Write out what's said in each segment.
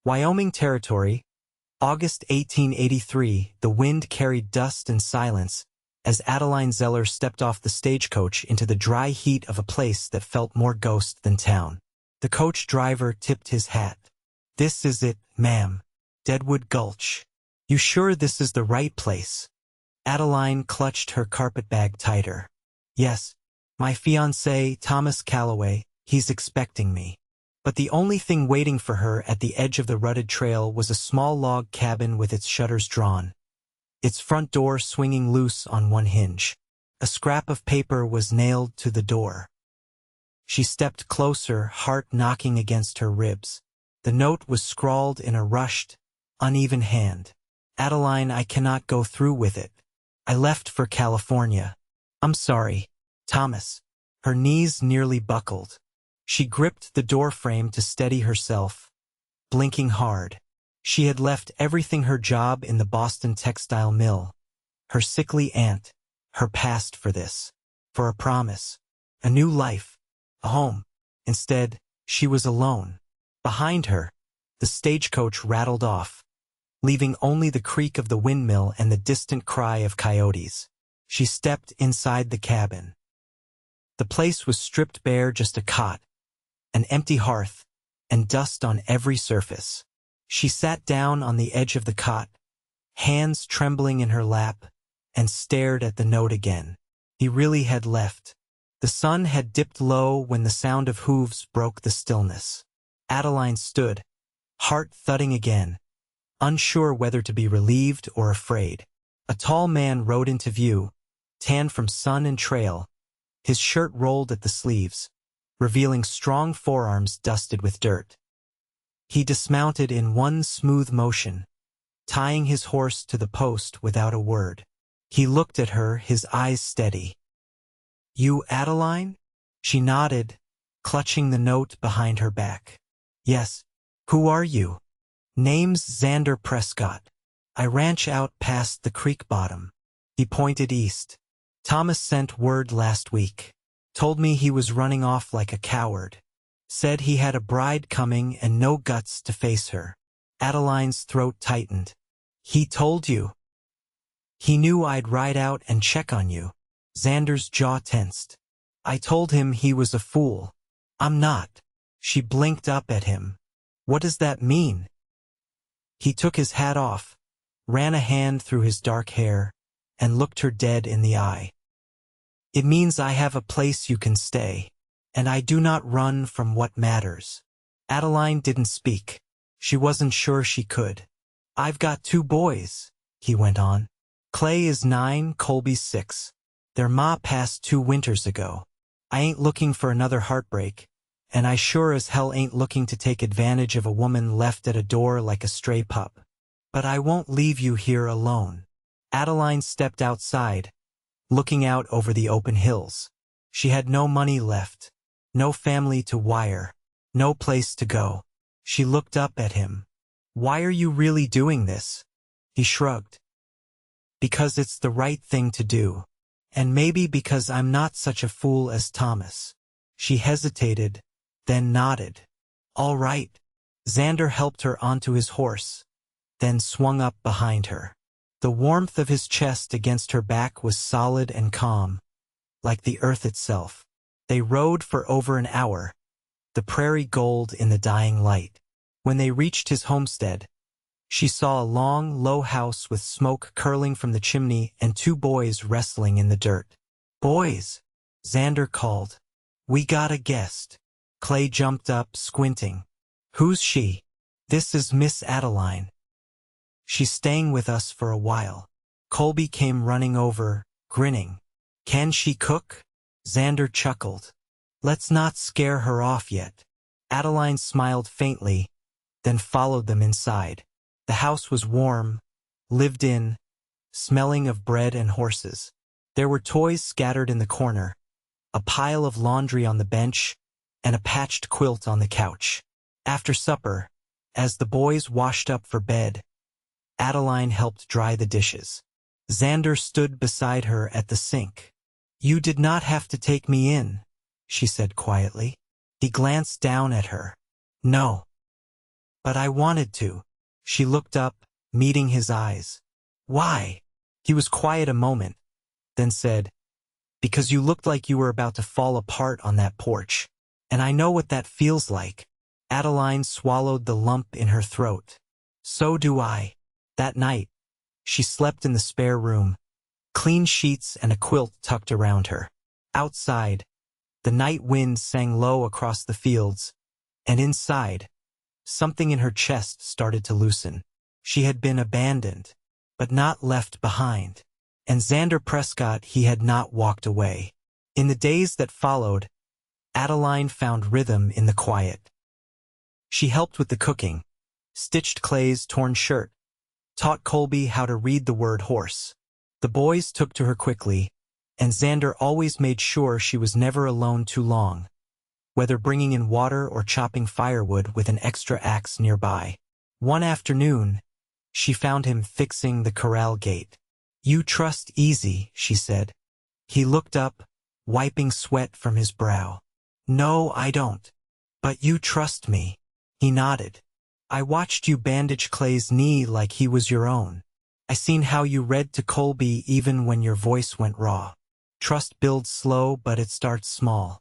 Wyoming Territory, August 1883. The wind carried dust and silence as Adeline Zeller stepped off the stagecoach into the dry heat of a place that felt more ghost than town. The coach driver tipped his hat. "This is it, ma'am. Deadwood Gulch. You sure this is the right place?" Adeline clutched her carpetbag tighter. "Yes. My fiancé, Thomas Calloway, he's expecting me." But the only thing waiting for her at the edge of the rutted trail was a small log cabin with its shutters drawn, its front door swinging loose on one hinge. A scrap of paper was nailed to the door. She stepped closer, heart knocking against her ribs. The note was scrawled in a rushed, uneven hand. "Adeline, I cannot go through with it. I left for California. I'm sorry, Thomas." Her knees nearly buckled. She gripped the doorframe to steady herself, blinking hard. She had left everything: her job in the Boston textile mill, her sickly aunt, her past for this, for a promise, a new life, a home. Instead, she was alone. Behind her, the stagecoach rattled off, leaving only the creak of the windmill and the distant cry of coyotes. She stepped inside the cabin. The place was stripped bare, just a cot, an empty hearth, and dust on every surface. She sat down on the edge of the cot, hands trembling in her lap, and stared at the note again. He really had left. The sun had dipped low when the sound of hooves broke the stillness. Adeline stood, heart thudding again, unsure whether to be relieved or afraid. A tall man rode into view, tanned from sun and trail, his shirt rolled at the sleeves, revealing strong forearms dusted with dirt. He dismounted in one smooth motion, tying his horse to the post without a word. He looked at her, his eyes steady. "You, Adeline?" She nodded, clutching the note behind her back. "Yes. Who are you?" "Name's Xander Prescott. I ranch out past the creek bottom." He pointed east. "Thomas sent word last week. Told me he was running off like a coward. Said he had a bride coming and no guts to face her." Adeline's throat tightened. "He told you?" "He knew I'd ride out and check on you." Xander's jaw tensed. "I told him he was a fool." "I'm not." She blinked up at him. "What does that mean?" He took his hat off, ran a hand through his dark hair, and looked her dead in the eye. "It means I have a place you can stay, and I do not run from what matters." Adeline didn't speak. She wasn't sure she could. "I've got 2 boys," he went on. "Clay is 9, Colby's 6. Their ma passed 2 winters ago. I ain't looking for another heartbreak, and I sure as hell ain't looking to take advantage of a woman left at a door like a stray pup. But I won't leave you here alone." Adeline stepped outside, looking out over the open hills. She had no money left, no family to wire, no place to go. She looked up at him. "Why are you really doing this?" He shrugged. "Because it's the right thing to do. And maybe because I'm not such a fool as Thomas." She hesitated, then nodded. "All right." Xander helped her onto his horse, then swung up behind her. The warmth of his chest against her back was solid and calm, like the earth itself. They rode for over an hour, the prairie gold in the dying light. When they reached his homestead, she saw a long, low house with smoke curling from the chimney and 2 boys wrestling in the dirt. "Boys," Xander called. "We got a guest." Clay jumped up, squinting. "Who's she?" "This is Miss Adeline. She's staying with us for a while." Colby came running over, grinning. "Can she cook?" Xander chuckled. "Let's not scare her off yet." Adeline smiled faintly, then followed them inside. The house was warm, lived in, smelling of bread and horses. There were toys scattered in the corner, a pile of laundry on the bench, and a patched quilt on the couch. After supper, as the boys washed up for bed, Adeline helped dry the dishes. Xander stood beside her at the sink. "You did not have to take me in," she said quietly. He glanced down at her. "No." But I wanted to. She looked up, meeting his eyes. Why? He was quiet a moment, then said, because you looked like you were about to fall apart on that porch. And I know what that feels like. Adeline swallowed the lump in her throat. So do I. That night, she slept in the spare room, clean sheets and a quilt tucked around her. Outside, the night wind sang low across the fields, and inside, something in her chest started to loosen. She had been abandoned, but not left behind. And Xander Prescott, he had not walked away. In the days that followed, Adeline found rhythm in the quiet. She helped with the cooking, stitched Clay's torn shirt, taught Colby how to read the word horse. The boys took to her quickly, and Xander always made sure she was never alone too long, whether bringing in water or chopping firewood with an extra axe nearby. One afternoon, she found him fixing the corral gate. You trust easy, she said. He looked up, wiping sweat from his brow. No, I don't. But you trust me. He nodded. I watched you bandage Clay's knee like he was your own. I seen how you read to Colby even when your voice went raw. Trust builds slow, but it starts small.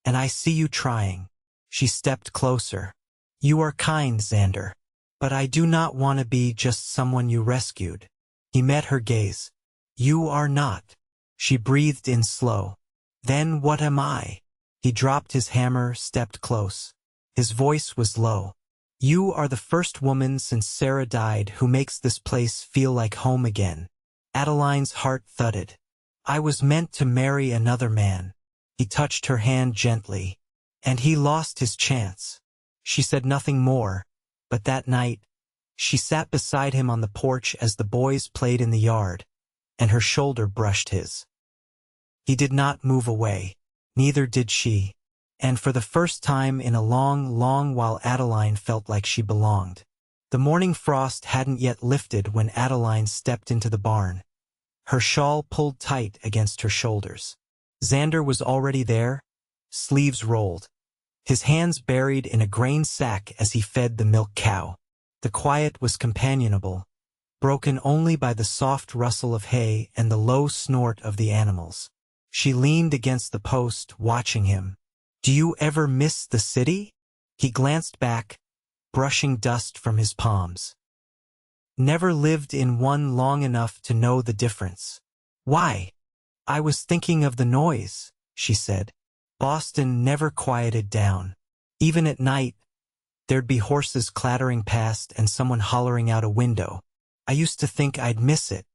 And I see you trying. She stepped closer. You are kind, Xander. But I do not want to be just someone you rescued. He met her gaze. You are not. She breathed in slow. Then what am I? He dropped his hammer, stepped close. His voice was low. You are the first woman since Sarah died who makes this place feel like home again. Adeline's heart thudded. I was meant to marry another man. He touched her hand gently. And he lost his chance. She said nothing more, but that night, she sat beside him on the porch as the boys played in the yard, and her shoulder brushed his. He did not move away, neither did she, and for the first time in a long, long while Adeline felt like she belonged. The morning frost hadn't yet lifted when Adeline stepped into the barn, her shawl pulled tight against her shoulders. Xander was already there, sleeves rolled, his hands buried in a grain sack as he fed the milk cow. The quiet was companionable, broken only by the soft rustle of hay and the low snort of the animals. She leaned against the post, watching him. Do you ever miss the city? He glanced back, brushing dust from his palms. Never lived in one long enough to know the difference. Why? I was thinking of the noise, she said. Boston never quieted down. Even at night, there'd be horses clattering past and someone hollering out a window. I used to think I'd miss it.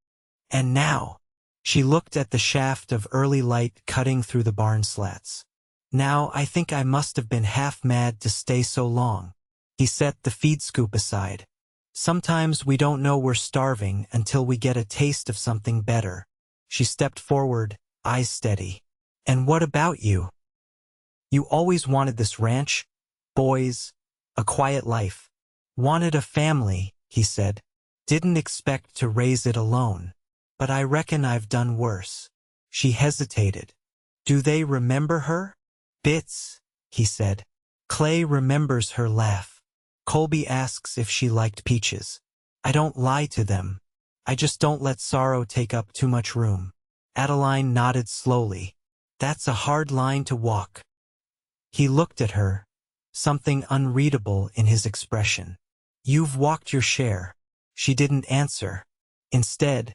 And now, she looked at the shaft of early light cutting through the barn slats. Now I think I must have been half mad to stay so long. He set the feed scoop aside. Sometimes we don't know we're starving until we get a taste of something better. She stepped forward, eyes steady. And what about you? You always wanted this ranch, boys, a quiet life. Wanted a family, he said. Didn't expect to raise it alone. But I reckon I've done worse. She hesitated. Do they remember her? Bits, he said. Clay remembers her laugh. Colby asks if she liked peaches. I don't lie to them. I just don't let sorrow take up too much room. Adeline nodded slowly. That's a hard line to walk. He looked at her, something unreadable in his expression. You've walked your share. She didn't answer. Instead,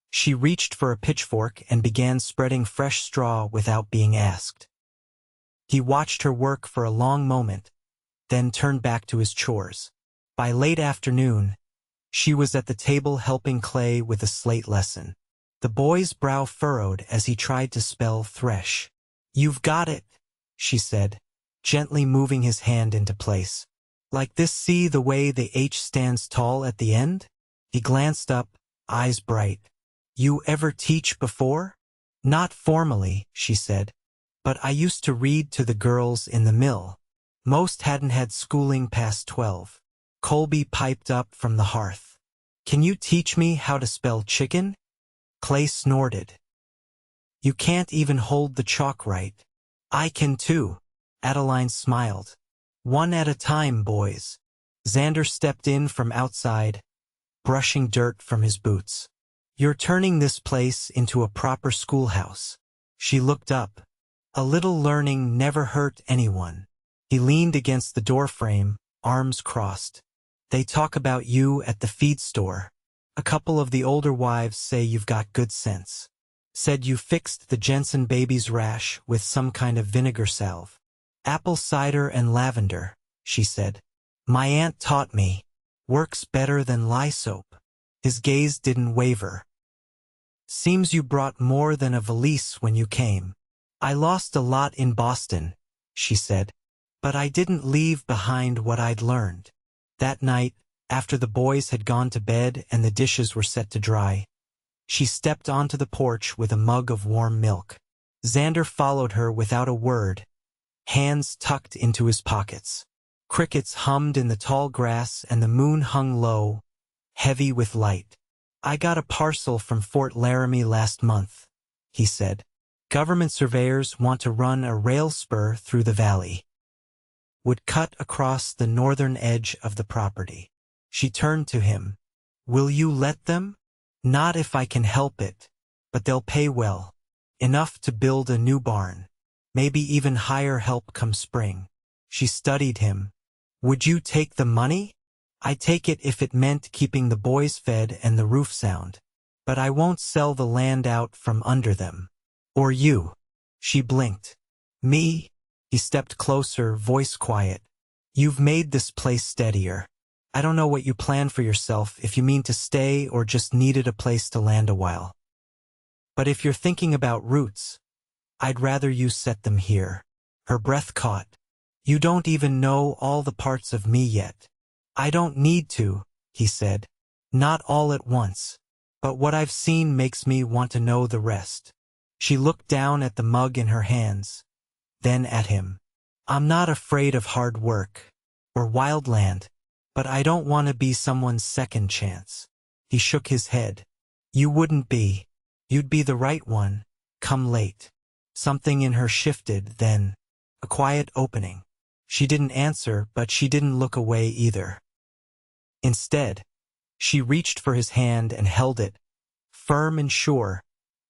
she reached for a pitchfork and began spreading fresh straw without being asked. He watched her work for a long moment, then turned back to his chores. By late afternoon, she was at the table helping Clay with a slate lesson. The boy's brow furrowed as he tried to spell thresh. You've got it, she said, gently moving his hand into place. Like this, see the way the H stands tall at the end? He glanced up, eyes bright. You ever teach before? Not formally, she said. But I used to read to the girls in the mill. Most hadn't had schooling past 12. Colby piped up from the hearth. Can you teach me how to spell chicken? Clay snorted. You can't even hold the chalk right. I can too. Adeline smiled. One at a time, boys. Xander stepped in from outside, brushing dirt from his boots. You're turning this place into a proper schoolhouse. She looked up. A little learning never hurt anyone. He leaned against the doorframe, arms crossed. They talk about you at the feed store. A couple of the older wives say you've got good sense. Said you fixed the Jensen baby's rash with some kind of vinegar salve. Apple cider and lavender, she said. My aunt taught me. Works better than lye soap. His gaze didn't waver. Seems you brought more than a valise when you came. I lost a lot in Boston, she said. But I didn't leave behind what I'd learned. That night, after the boys had gone to bed and the dishes were set to dry, she stepped onto the porch with a mug of warm milk. Xander followed her without a word, hands tucked into his pockets. Crickets hummed in the tall grass and the moon hung low, heavy with light. I got a parcel from Fort Laramie last month, he said. Government surveyors want to run a rail spur through the valley. Would cut across the northern edge of the property. She turned to him. Will you let them? Not if I can help it, but they'll pay well. Enough to build a new barn. Maybe even hire help come spring. She studied him. Would you take the money? I'd take it if it meant keeping the boys fed and the roof sound. But I won't sell the land out from under them. Or you. She blinked. Me? He stepped closer, voice quiet. You've made this place steadier. I don't know what you plan for yourself, if you mean to stay or just needed a place to land a while. But if you're thinking about roots, I'd rather you set them here. Her breath caught. You don't even know all the parts of me yet. I don't need to, he said. Not all at once. But what I've seen makes me want to know the rest. She looked down at the mug in her hands, then at him. I'm not afraid of hard work, or wild land, but I don't want to be someone's second chance. He shook his head. You wouldn't be. You'd be the right one, come late. Something in her shifted, then. A quiet opening. She didn't answer, but she didn't look away either. Instead, she reached for his hand and held it, firm and sure,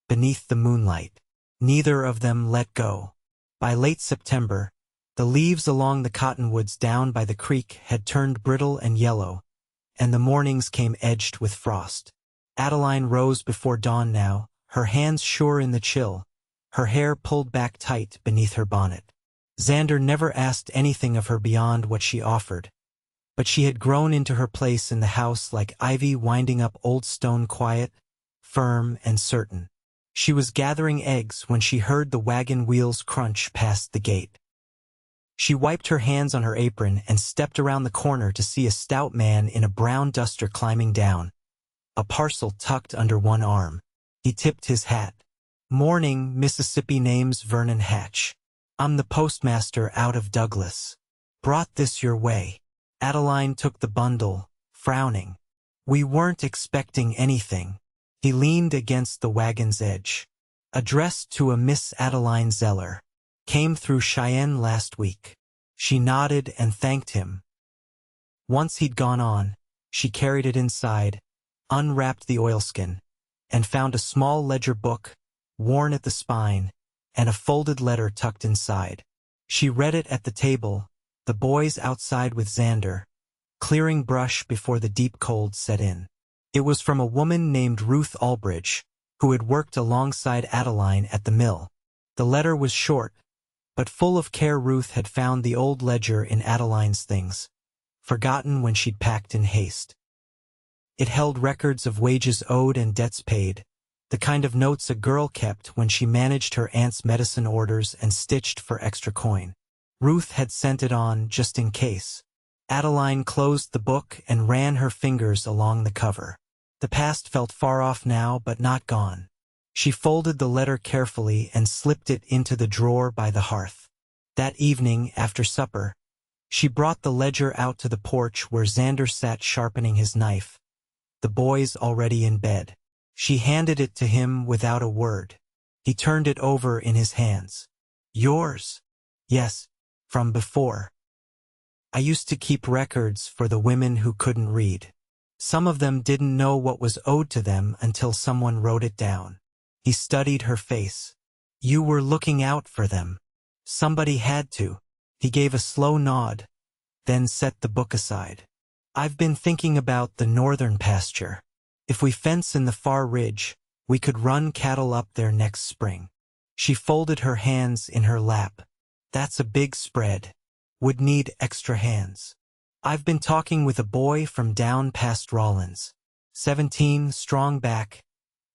beneath the moonlight. Neither of them let go. By late September, the leaves along the cottonwoods down by the creek had turned brittle and yellow, and the mornings came edged with frost. Adeline rose before dawn now, her hands sure in the chill, her hair pulled back tight beneath her bonnet. Xander never asked anything of her beyond what she offered, but she had grown into her place in the house like ivy winding up old stone, quiet, firm, and certain. She was gathering eggs when she heard the wagon wheels crunch past the gate. She wiped her hands on her apron and stepped around the corner to see a stout man in a brown duster climbing down, a parcel tucked under one arm. He tipped his hat. Morning, Mississippi, name's Vernon Hatch. I'm the postmaster out of Douglas. Brought this your way. Adeline took the bundle, frowning. We weren't expecting anything. He leaned against the wagon's edge. Addressed to a Miss Adeline Zeller. Came through Cheyenne last week. She nodded and thanked him. Once he'd gone on, she carried it inside, unwrapped the oilskin, and found a small ledger book, worn at the spine, and a folded letter tucked inside. She read it at the table, the boys outside with Xander, clearing brush before the deep cold set in. It was from a woman named Ruth Albridge, who had worked alongside Adeline at the mill. The letter was short, but full of care. Ruth had found the old ledger in Adeline's things, forgotten when she'd packed in haste. It held records of wages owed and debts paid, the kind of notes a girl kept when she managed her aunt's medicine orders and stitched for extra coin. Ruth had sent it on just in case. Adeline closed the book and ran her fingers along the cover. The past felt far off now, but not gone. She folded the letter carefully and slipped it into the drawer by the hearth. That evening, after supper, she brought the ledger out to the porch where Xander sat sharpening his knife, the boys already in bed. She handed it to him without a word. He turned it over in his hands. Yours? Yes, from before. I used to keep records for the women who couldn't read. Some of them didn't know what was owed to them until someone wrote it down. He studied her face. You were looking out for them. Somebody had to. He gave a slow nod, then set the book aside. I've been thinking about the northern pasture. If we fence in the far ridge, we could run cattle up there next spring. She folded her hands in her lap. That's a big spread. Would need extra hands. I've been talking with a boy from down past Rollins. 17, strong back,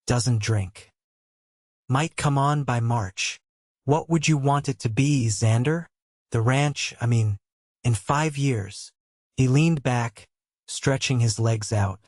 doesn't drink. Might come on by March. What would you want it to be, Xander? The ranch, in 5 years. He leaned back, stretching his legs out.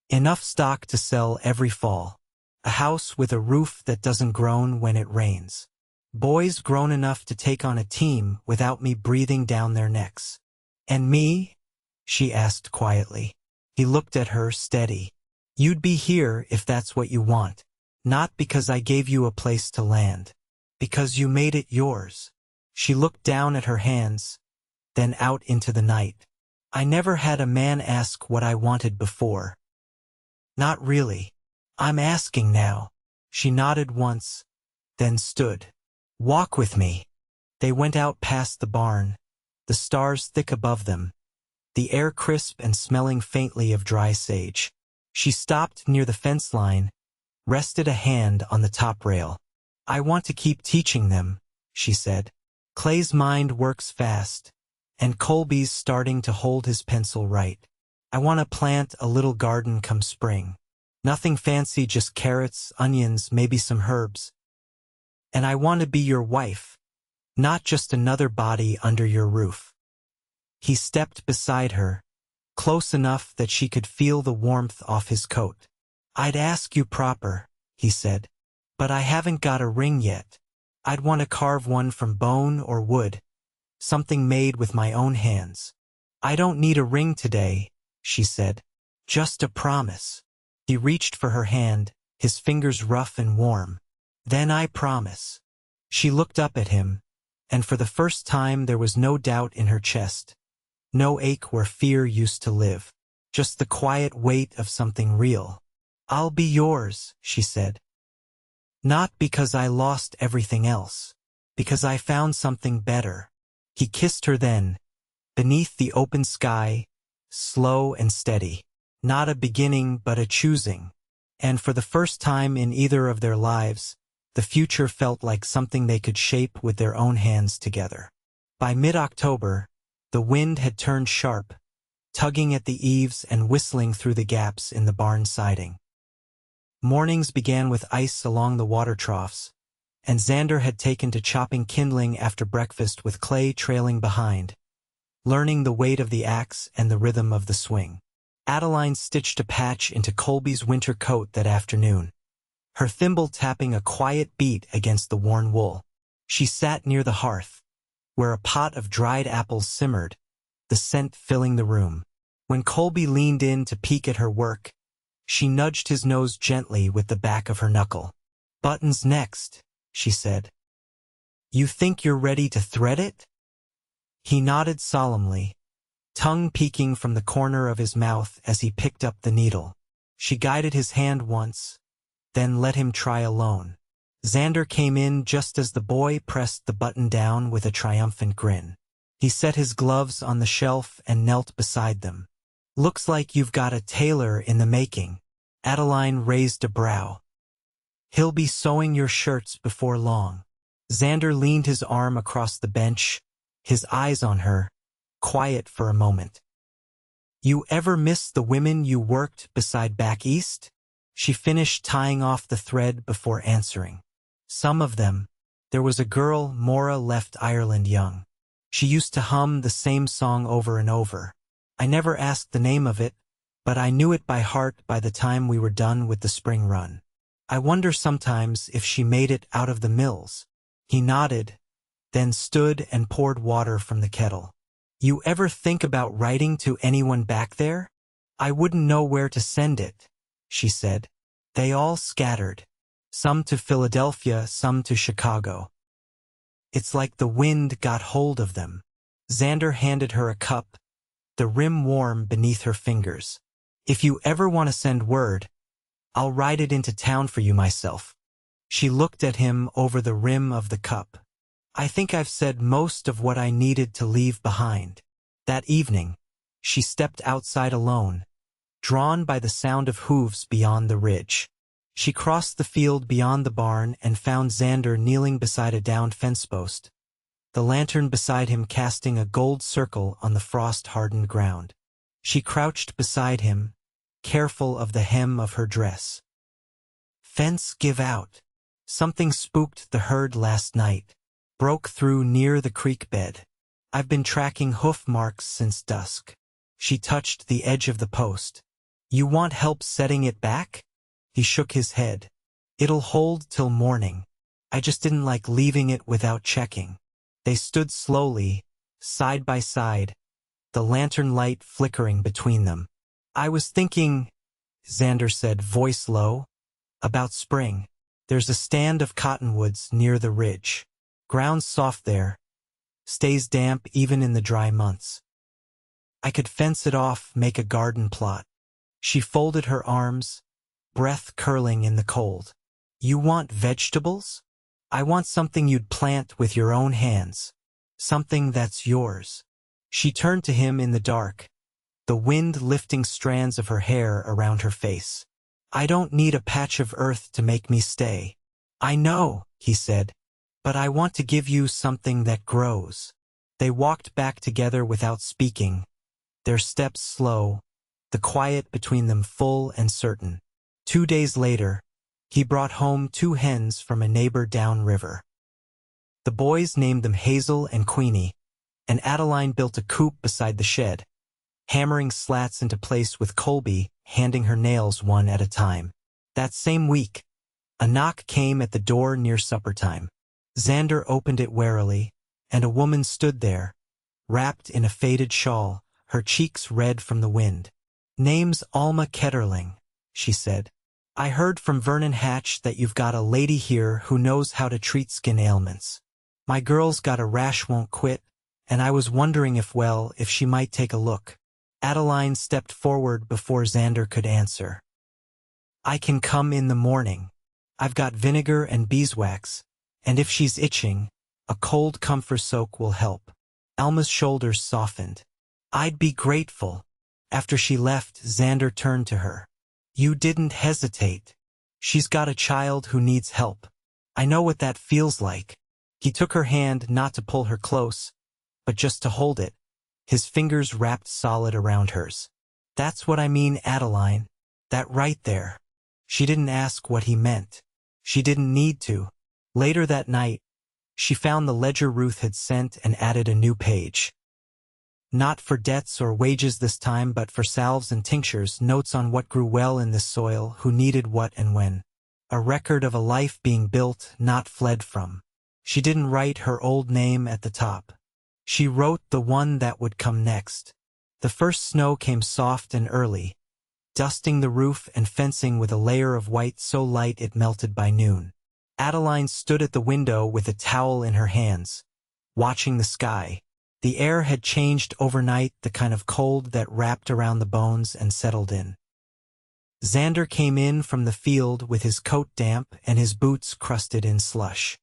Enough stock to sell every fall. A house with a roof that doesn't groan when it rains. Boys grown enough to take on a team without me breathing down their necks. And me? She asked quietly. He looked at her steady. You'd be here if that's what you want. Not because I gave you a place to land. Because you made it yours. She looked down at her hands, then out into the night. I never had a man ask what I wanted before. Not really. I'm asking now. She nodded once, then stood. Walk with me. They went out past the barn, the stars thick above them, the air crisp and smelling faintly of dry sage. She stopped near the fence line, rested a hand on the top rail. I want to keep teaching them, she said. Clay's mind works fast, and Colby's starting to hold his pencil right. I want to plant a little garden come spring. Nothing fancy, just carrots, onions, maybe some herbs. And I want to be your wife, not just another body under your roof. He stepped beside her, close enough that she could feel the warmth off his coat. I'd ask you proper, he said, but I haven't got a ring yet. I'd want to carve one from bone or wood, something made with my own hands. I don't need a ring today, she said, just a promise. He reached for her hand, his fingers rough and warm. Then I promise. She looked up at him, and for the first time there was no doubt in her chest. No ache where fear used to live. Just the quiet weight of something real. I'll be yours, she said. Not because I lost everything else. Because I found something better. He kissed her then, beneath the open sky, slow and steady. Not a beginning but a choosing. And for the first time in either of their lives, the future felt like something they could shape with their own hands together. By mid-October, the wind had turned sharp, tugging at the eaves and whistling through the gaps in the barn siding. Mornings began with ice along the water troughs, and Xander had taken to chopping kindling after breakfast with Clay trailing behind, learning the weight of the axe and the rhythm of the swing. Adeline stitched a patch into Colby's winter coat that afternoon, her thimble tapping a quiet beat against the worn wool. She sat near the hearth, where a pot of dried apples simmered, the scent filling the room. When Colby leaned in to peek at her work, she nudged his nose gently with the back of her knuckle. Buttons next, she said. You think you're ready to thread it? He nodded solemnly, tongue peeking from the corner of his mouth as he picked up the needle. She guided his hand once, then let him try alone. Xander came in just as the boy pressed the button down with a triumphant grin. He set his gloves on the shelf and knelt beside them. Looks like you've got a tailor in the making. Adeline raised a brow. He'll be sewing your shirts before long. Xander leaned his arm across the bench, his eyes on her, quiet for a moment. You ever miss the women you worked beside back east? She finished tying off the thread before answering. Some of them. There was a girl Maura left Ireland young. She used to hum the same song over and over. I never asked the name of it, but I knew it by heart by the time we were done with the spring run. I wonder sometimes if she made it out of the mills. He nodded, then stood and poured water from the kettle. You ever think about writing to anyone back there? I wouldn't know where to send it, she said. They all scattered. Some to Philadelphia, some to Chicago. It's like the wind got hold of them. Xander handed her a cup, the rim warm beneath her fingers. If you ever want to send word, I'll ride it into town for you myself. She looked at him over the rim of the cup. I think I've said most of what I needed to leave behind. That evening, she stepped outside alone, drawn by the sound of hooves beyond the ridge. She crossed the field beyond the barn and found Xander kneeling beside a downed fence post, the lantern beside him casting a gold circle on the frost-hardened ground. She crouched beside him, careful of the hem of her dress. Fence give out. Something spooked the herd last night, broke through near the creek bed. I've been tracking hoof marks since dusk. She touched the edge of the post. You want help setting it back? He shook his head. It'll hold till morning. I just didn't like leaving it without checking. They stood slowly, side by side, the lantern light flickering between them. I was thinking, Xander said, voice low, about spring. There's a stand of cottonwoods near the ridge. Ground's soft there, stays damp even in the dry months. I could fence it off, make a garden plot. She folded her arms, breath curling in the cold. You want vegetables? I want something you'd plant with your own hands. Something that's yours. She turned to him in the dark, the wind lifting strands of her hair around her face. I don't need a patch of earth to make me stay. I know, he said, but I want to give you something that grows. They walked back together without speaking, their steps slow, the quiet between them full and certain. 2 days later, he brought home 2 hens from a neighbor downriver. The boys named them Hazel and Queenie, and Adeline built a coop beside the shed, hammering slats into place with Colby handing her nails one at a time. That same week, a knock came at the door near supper time. Xander opened it warily, and a woman stood there, wrapped in a faded shawl, her cheeks red from the wind. Name's Alma Ketterling, she said. I heard from Vernon Hatch that you've got a lady here who knows how to treat skin ailments. My girl's got a rash won't quit, and I was wondering if she might take a look. Adeline stepped forward before Xander could answer. I can come in the morning. I've got vinegar and beeswax, and if she's itching, a cold comfort soak will help. Alma's shoulders softened. I'd be grateful. After she left, Xander turned to her. You didn't hesitate. She's got a child who needs help. I know what that feels like. He took her hand not to pull her close, but just to hold it, his fingers wrapped solid around hers. That's what I mean, Adeline. That right there. She didn't ask what he meant. She didn't need to. Later that night, she found the ledger Ruth had sent and added a new page. Not for debts or wages this time, but for salves and tinctures, notes on what grew well in this soil, who needed what and when. A record of a life being built, not fled from. She didn't write her old name at the top. She wrote the one that would come next. The first snow came soft and early, dusting the roof and fencing with a layer of white so light it melted by noon. Adeline stood at the window with a towel in her hands, watching the sky. The air had changed overnight, the kind of cold that wrapped around the bones and settled in. Xander came in from the field with his coat damp and his boots crusted in slush.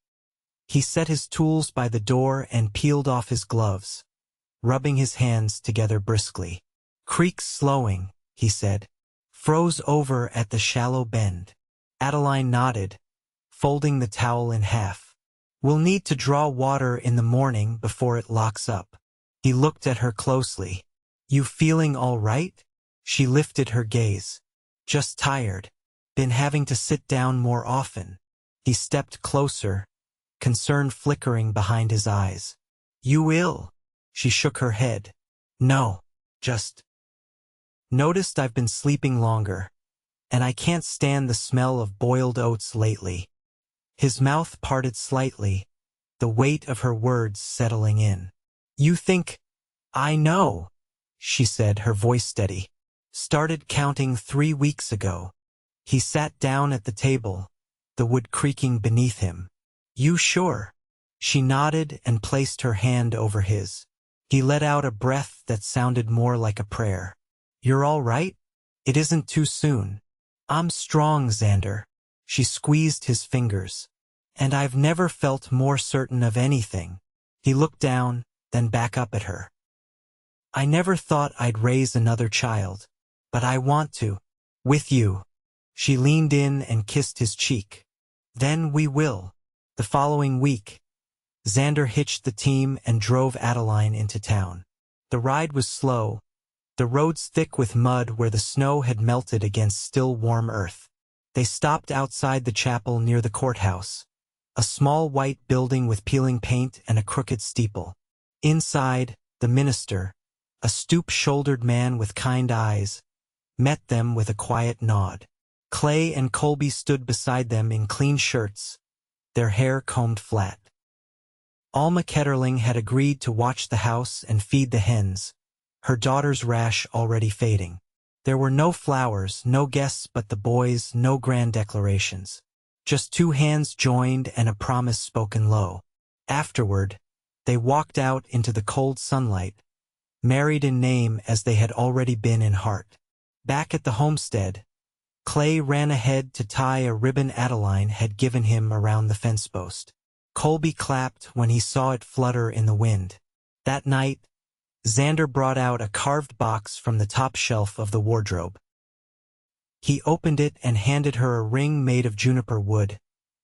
He set his tools by the door and peeled off his gloves, rubbing his hands together briskly. Creek's slowing, he said. Froze over at the shallow bend. Adeline nodded, folding the towel in half. We'll need to draw water in the morning before it locks up. He looked at her closely. You feeling all right? She lifted her gaze. Just tired. Been having to sit down more often. He stepped closer, concern flickering behind his eyes. You ill? She shook her head. No, just noticed I've been sleeping longer, and I can't stand the smell of boiled oats lately. His mouth parted slightly, the weight of her words settling in. You think, I know, she said, her voice steady. Started counting 3 weeks ago. He sat down at the table, the wood creaking beneath him. You sure? She nodded and placed her hand over his. He let out a breath that sounded more like a prayer. "You're all right? It isn't too soon." "I'm strong, Xander." She squeezed his fingers. "And I've never felt more certain of anything." He looked down, then back up at her. "I never thought I'd raise another child. But I want to. With you." She leaned in and kissed his cheek. "Then we will." The following week, Xander hitched the team and drove Adeline into town. The ride was slow, the roads thick with mud where the snow had melted against still warm earth. They stopped outside the chapel near the courthouse, a small white building with peeling paint and a crooked steeple. Inside, the minister, a stoop-shouldered man with kind eyes, met them with a quiet nod. Clay and Colby stood beside them in clean shirts, their hair combed flat. Alma Ketterling had agreed to watch the house and feed the hens, her daughter's rash already fading. There were no flowers, no guests but the boys, no grand declarations. Just two hands joined and a promise spoken low. Afterward, they walked out into the cold sunlight, married in name as they had already been in heart. Back at the homestead, Clay ran ahead to tie a ribbon Adeline had given him around the fence post. Colby clapped when he saw it flutter in the wind. That night, Xander brought out a carved box from the top shelf of the wardrobe. He opened it and handed her a ring made of juniper wood,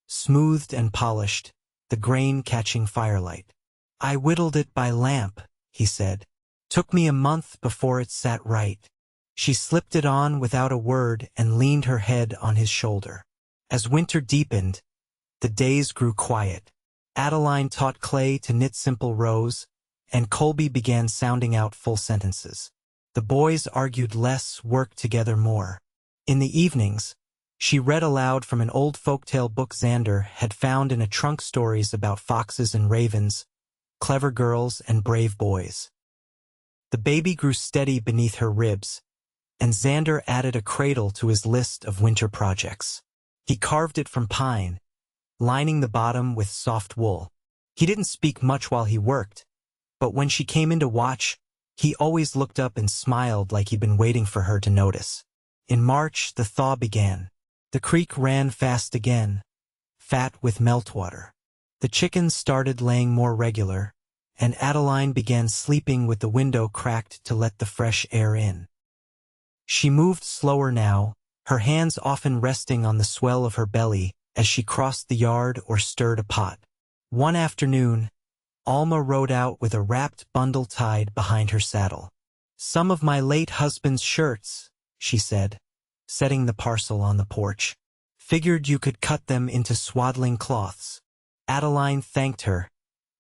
smoothed and polished, the grain catching firelight. "I whittled it by lamp," he said. "Took me a month before it sat right." She slipped it on without a word and leaned her head on his shoulder. As winter deepened, the days grew quiet. Adeline taught Clay to knit simple rows, and Colby began sounding out full sentences. The boys argued less, worked together more. In the evenings, she read aloud from an old folktale book Xander had found in a trunk, stories about foxes and ravens, clever girls and brave boys. The baby grew steady beneath her ribs, and Xander added a cradle to his list of winter projects. He carved it from pine, lining the bottom with soft wool. He didn't speak much while he worked, but when she came in to watch, he always looked up and smiled like he'd been waiting for her to notice. In March, the thaw began. The creek ran fast again, fat with meltwater. The chickens started laying more regular, and Adeline began sleeping with the window cracked to let the fresh air in. She moved slower now, her hands often resting on the swell of her belly as she crossed the yard or stirred a pot. One afternoon, Alma rode out with a wrapped bundle tied behind her saddle. "Some of my late husband's shirts," she said, setting the parcel on the porch. "Figured you could cut them into swaddling cloths." Adeline thanked her,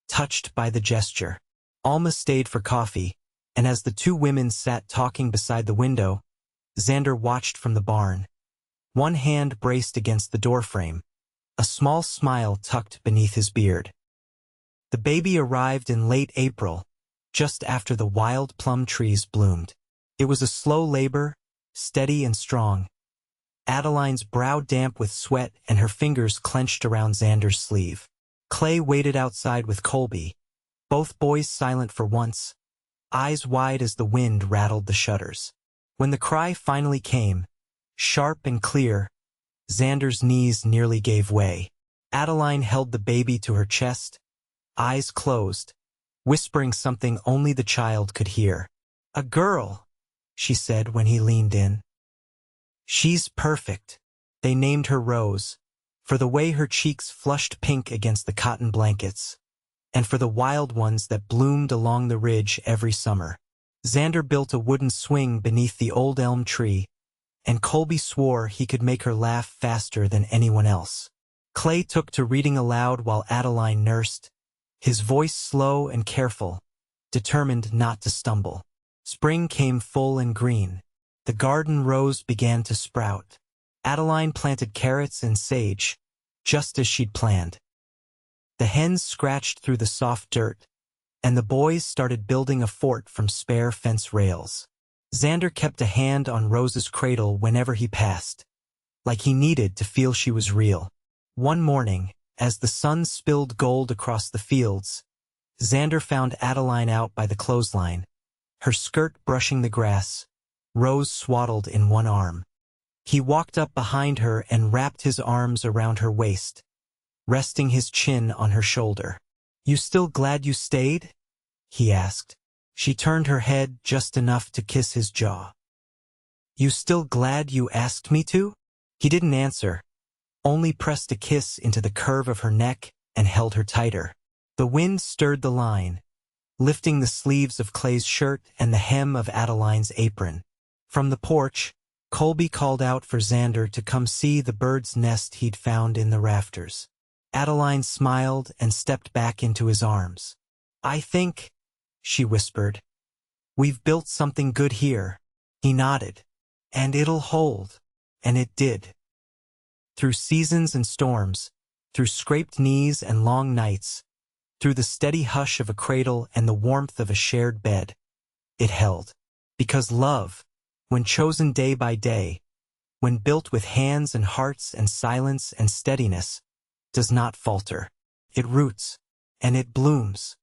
touched by the gesture. Alma stayed for coffee, and as the two women sat talking beside the window, Xander watched from the barn. One hand braced against the doorframe, a small smile tucked beneath his beard. The baby arrived in late April, just after the wild plum trees bloomed. It was a slow labor, steady and strong. Adeline's brow damp with sweat and her fingers clenched around Xander's sleeve. Clay waited outside with Colby, both boys silent for once, eyes wide as the wind rattled the shutters. When the cry finally came, sharp and clear, Xander's knees nearly gave way. Adeline held the baby to her chest, eyes closed, whispering something only the child could hear. "A girl," she said when he leaned in. "She's perfect." They named her Rose, for the way her cheeks flushed pink against the cotton blankets, and for the wild ones that bloomed along the ridge every summer. Xander built a wooden swing beneath the old elm tree, and Colby swore he could make her laugh faster than anyone else. Clay took to reading aloud while Adeline nursed, his voice slow and careful, determined not to stumble. Spring came full and green. The garden rose began to sprout. Adeline planted carrots and sage, just as she'd planned. The hens scratched through the soft dirt, and the boys started building a fort from spare fence rails. Xander kept a hand on Rose's cradle whenever he passed, like he needed to feel she was real. One morning, as the sun spilled gold across the fields, Xander found Adeline out by the clothesline, her skirt brushing the grass, Rose swaddled in one arm. He walked up behind her and wrapped his arms around her waist, resting his chin on her shoulder. "You still glad you stayed?" he asked. She turned her head just enough to kiss his jaw. "You still glad you asked me to?" He didn't answer, only pressed a kiss into the curve of her neck and held her tighter. The wind stirred the line, lifting the sleeves of Clay's shirt and the hem of Adeline's apron. From the porch, Colby called out for Xander to come see the bird's nest he'd found in the rafters. Adeline smiled and stepped back into his arms. "I think," she whispered, "we've built something good here." He nodded. "And it'll hold." And it did. Through seasons and storms, through scraped knees and long nights, through the steady hush of a cradle and the warmth of a shared bed, it held. Because love, when chosen day by day, when built with hands and hearts and silence and steadiness, does not falter. It roots, and it blooms.